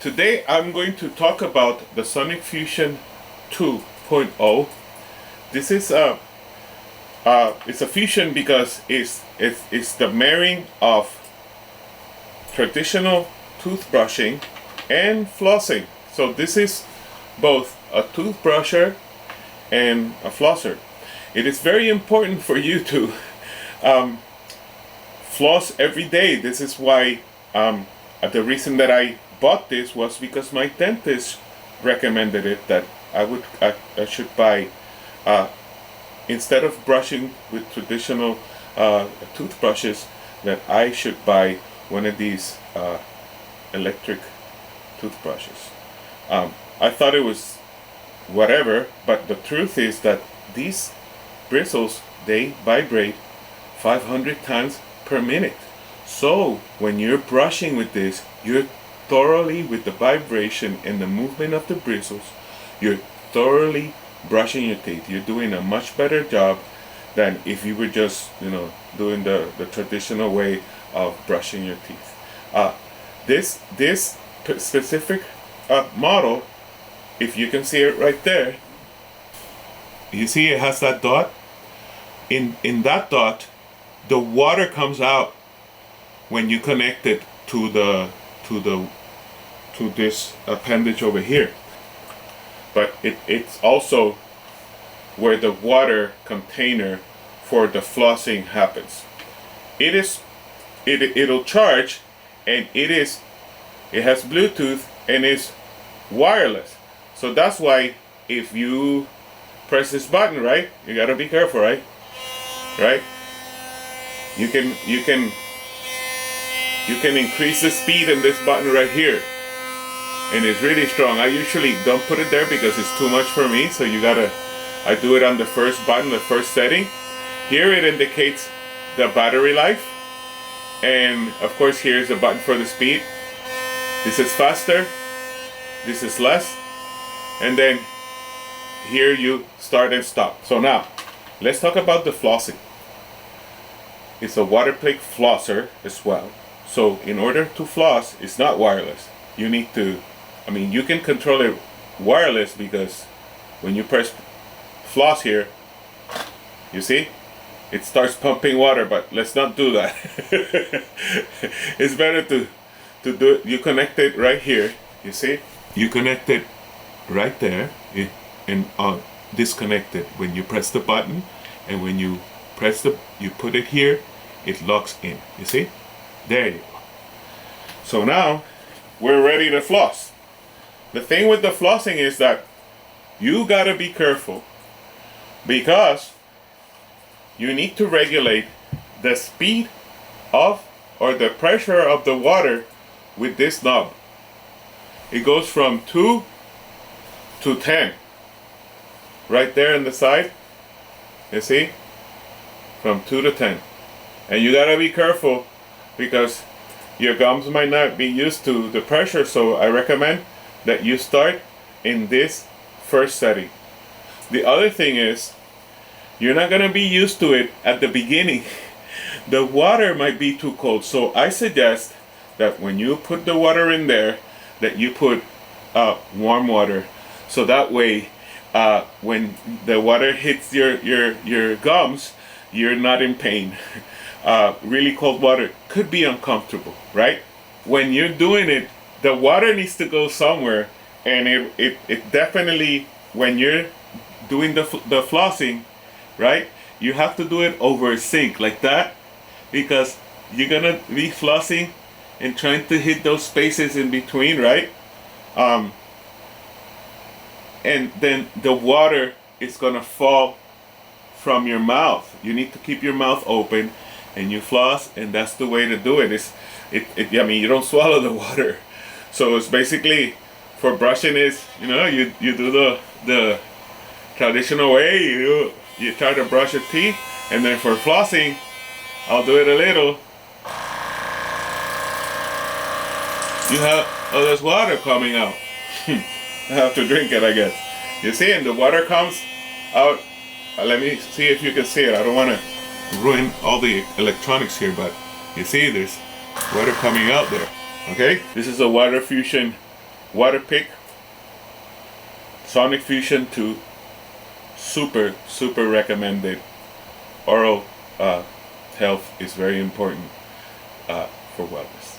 Today I'm going to talk about the Sonic-Fusion 2.0. This is it's a fusion because it's the marrying of traditional toothbrushing and flossing. So this is both a toothbrusher and a flosser. It is very important for you to floss every day. This is why the reason that I bought this was because my dentist recommended it, that I should buy instead of brushing with traditional toothbrushes, that I should buy one of these electric toothbrushes. I thought it was whatever, but the truth is that these bristles, they vibrate 500 times per minute. So when you're brushing with this, you're thoroughly, with the vibration and the movement of the bristles, you're thoroughly brushing your teeth. You're doing a much better job than if you were just, doing the traditional way of brushing your teeth. This specific model, if you can see it right there, you see it has that dot. In that dot, the water comes out when you connect it to this appendage over here. But it's also where the water container for the flossing happens. It'll charge, and it has Bluetooth and is wireless. So that's why if you press this button, right, you gotta be careful, right? You can increase the speed in this button right here, and it's really strong. I usually don't put it there because it's too much for me, so I do it on the first button, the first setting. Here it indicates the battery life, and of course here's the button for the speed. This is faster, this is less, and then here you start and stop. So now let's talk about the flossing. It's a Waterpik flosser as well. So in order to floss, it's not wireless. You need to, you can control it wireless, because when you press floss here, you see, it starts pumping water, but let's not do that. It's better to do it. You connect it right here, you see? You connect it right there, and disconnect it when you press the button, and when you you put it here, it locks in, you see? There you go. So now we're ready to floss. The thing with the flossing is that you gotta be careful, because you need to regulate the speed of, or the pressure of the water with this knob. It goes from 2 to 10 right there on the side, you see, from 2 to 10. And you gotta be careful, because your gums might not be used to the pressure. So I recommend that you start in this first setting. The other thing is, you're not gonna be used to it at the beginning. The water might be too cold. So I suggest that when you put the water in there, that you put warm water, so that way when the water hits your gums, you're not in pain. Really cold water could be uncomfortable, right? When you're doing it, the water needs to go somewhere, and it definitely, when you're doing the flossing, right, you have to do it over a sink like that, because you're gonna be flossing and trying to hit those spaces in between, right? And then the water is gonna fall from your mouth. You need to keep your mouth open, and you floss, and that's the way to do it. You don't swallow the water. So it's basically, for brushing is, you do the traditional way. You try to brush your teeth, and then for flossing, I'll do it a little. You have, there's water coming out. I have to drink it, I guess. You see, and the water comes out. Let me see if you can see it. I don't want to ruin all the electronics here, but you see there's water coming out there. Okay, this is a Water Fusion Waterpik Sonic-Fusion 2. Super recommended. Oral health is very important for wellness.